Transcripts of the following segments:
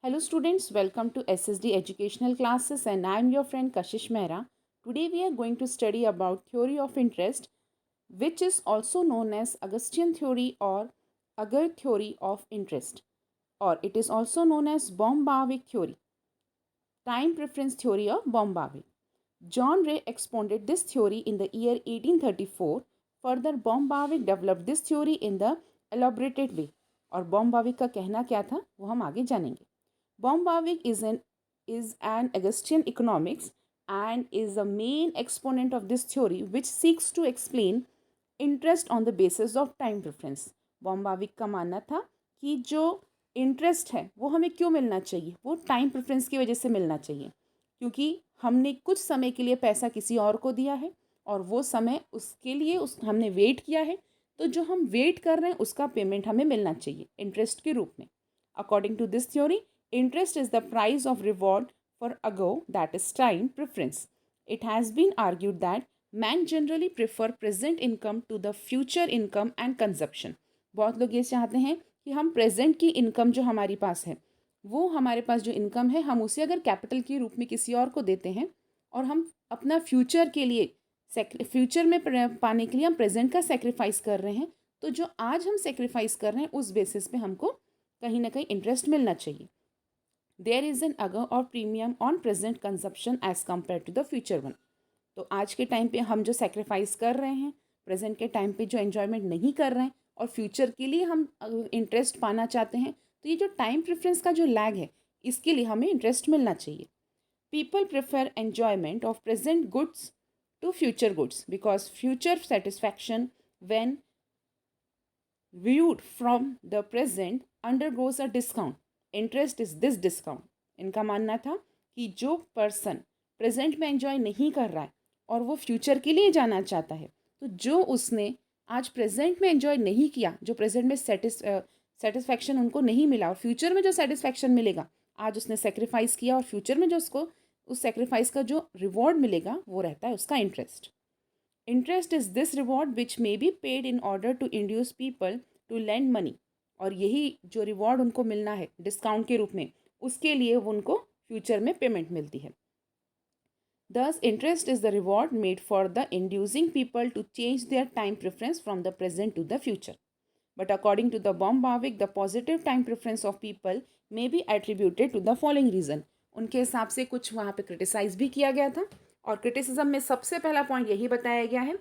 Hello students, welcome to SSD educational classes and I am your friend Kashish Mehra. Today we are going to study about theory of interest, which is also known as Augustian theory or Agar theory of interest, or it is also known as Baum-Barwick theory, time preference theory of Baum-Barwick. John Ray expounded this theory in the year 1834. Further, Baum-Barwick developed this theory in the elaborated way. और Baum-Barwick का कहना क्या था वो हम आगे जानेंगे. Baum-Barwick is an Augustian economics and is a main exponent of this theory which seeks to explain interest on the basis of time preference. Baum-Barwick का मानना था कि जो इंटरेस्ट है वो हमें क्यों मिलना चाहिए, वो टाइम प्रेफरेंस की वजह से मिलना चाहिए, क्योंकि हमने कुछ समय के लिए पैसा किसी और को दिया है और वो समय उसके लिए हमने वेट किया है, तो जो हम वेट कर रहे हैं उसका पेमेंट हमें मिलना चाहिए इंटरेस्ट के रूप में. According to this theory, interest is the price of reward for ago, that is time preference. It has been argued that man generally prefer present income to the future income and consumption. बहुत लोग ये चाहते हैं कि हम present की income जो हमारी पास है, वो हमारे पास जो इनकम है हम उसे अगर कैपिटल के रूप में किसी और को देते हैं और हम अपना फ्यूचर के लिए फ्यूचर में पाने के लिए हम प्रेजेंट का सेक्रीफाइस कर रहे हैं, तो जो आज हम सेक्रीफाइस कर रहे हैं उस बेसिस पे हमको कहीं ना कहीं इंटरेस्ट मिलना चाहिए. देयर इज़ एन अगर और premium on present consumption as compare to the future one. तो आज के टाइम पे हम जो सेक्रीफाइस कर रहे हैं, प्रेजेंट के टाइम पे जो एन्जॉयमेंट नहीं कर रहे हैं और फ्यूचर के लिए हम इंटरेस्ट पाना चाहते हैं, तो ये जो टाइम प्रेफरेंस का जो लैग है इसके लिए हमें इंटरेस्ट मिलना चाहिए. People prefer enjoyment of present goods to future goods because future satisfaction when viewed from the present undergoes a discount. Interest is this discount. इनका मानना था कि जो पर्सन प्रेजेंट में एंजॉय नहीं कर रहा है और वो फ्यूचर के लिए जाना चाहता है, तो जो उसने आज प्रेजेंट में एंजॉय नहीं किया, जो प्रेजेंट में सेटिस्फैक्शन उनको नहीं मिला और फ्यूचर में जो सेटिस्फैक्शन मिलेगा, आज उसने सेक्रीफाइस किया और फ्यूचर में जो उसको उस सेक्रीफाइस का जो रिवॉर्ड मिलेगा वो रहता है उसका interest. Interest is this reward which may be paid in order to induce people to lend money. और यही जो रिवॉर्ड उनको मिलना है डिस्काउंट के रूप में, उसके लिए वो उनको फ्यूचर में पेमेंट मिलती है. Thus, interest is the reward made for the inducing people to change their time preference from the present to the future. But according to the Baum-Barwick, the positive time preference of people may be attributed to the following reason. उनके हिसाब से कुछ वहाँ पे criticise भी किया गया था और क्रिटिसिज्म में सबसे पहला पॉइंट यही बताया गया है,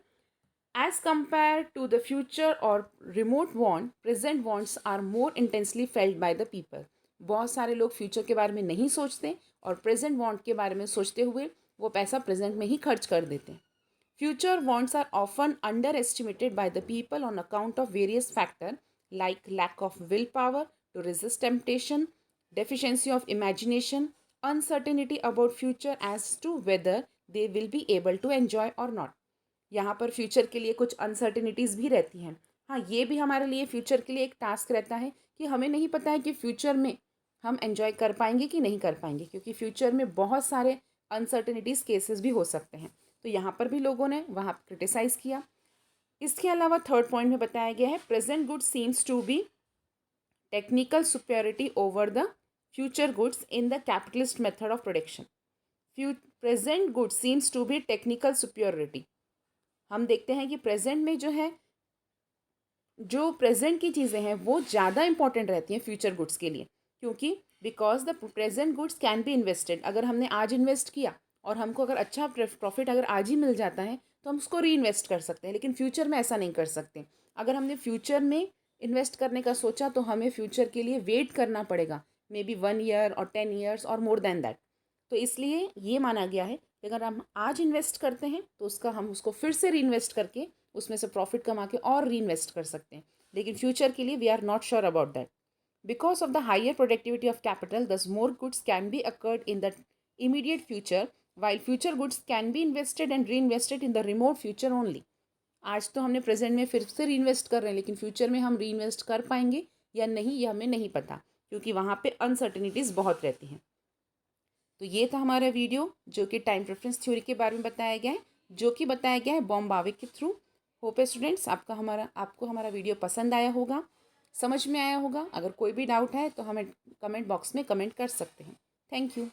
as compare to the future और remote want, present wants are more intensely felt by the people. बहुत सारे लोग फ्यूचर के बारे में नहीं सोचते और प्रेजेंट वांट के बारे में सोचते हुए वो पैसा प्रेजेंट में ही खर्च कर देते हैं. Future wants are often underestimated by the people on account of various factor like lack of willpower to resist temptation, deficiency of imagination, uncertainty about future as to whether they will be able to enjoy or not. यहाँ पर future के लिए कुछ uncertainties भी रहती हैं. हाँ, ये भी हमारे लिए फ्यूचर के लिए एक टास्क रहता है कि हमें नहीं पता है कि फ्यूचर में हम एंजॉय कर पाएंगे कि नहीं कर पाएंगे, क्योंकि फ्यूचर में बहुत सारे अनसर्टिनिटीज़ केसेस भी हो सकते हैं. तो यहाँ पर भी लोगों ने वहाँ क्रिटिसाइज़ किया. इसके अलावा थर्ड पॉइंट में बताया गया है, present good seems to be technical superiority over the future goods in the capitalist method of production. Present goods seems to be technical superiority. हम देखते हैं कि प्रेजेंट में जो है, जो प्रेजेंट की चीज़ें हैं वो ज़्यादा इंपॉर्टेंट रहती हैं फ्यूचर गुड्स के लिए, क्योंकि because the present goods can be invested. अगर हमने आज इन्वेस्ट किया और हमको अगर अच्छा प्रॉफिट अगर आज ही मिल जाता है तो हम उसको री इन्वेस्ट कर सकते हैं, लेकिन फ्यूचर में ऐसा नहीं कर सकते. अगर हमने फ्यूचर में इन्वेस्ट करने का सोचा तो हमें फ्यूचर के लिए वेट करना पड़ेगा, मे बी 1 ईयर और 10 ईयर्स और मोर देन दैट. तो इसलिए ये माना गया है कि अगर हम आज इन्वेस्ट करते हैं तो हम उसको फिर से री इन्वेस्ट करके उसमें से प्रॉफिट कमा के और री इन्वेस्ट कर सकते हैं, लेकिन फ्यूचर के लिए we are not sure about that. Because of the higher productivity of capital, thus more goods can be accrued in the immediate future, while future goods can be invested and reinvested in the remote future only. आज तो हमने present में फिर से री invest कर रहे हैं, लेकिन फ्यूचर में हम री इन्वेस्ट कर पाएंगे या नहीं ये हमें नहीं पता, क्योंकि वहाँ पे अनसर्टिनिटीज़ बहुत रहती हैं. तो ये था हमारा वीडियो जो कि टाइम प्रेफरेंस थ्योरी के बारे में बताया गया है, जो कि बताया गया है बॉम-बाविक के थ्रू. होप है स्टूडेंट्स आपको हमारा वीडियो पसंद आया होगा. समझ में आया होगा। अगर कोई भी डाउट है तो हमें कमेंट बॉक्स में कमेंट कर सकते हैं। Thank you.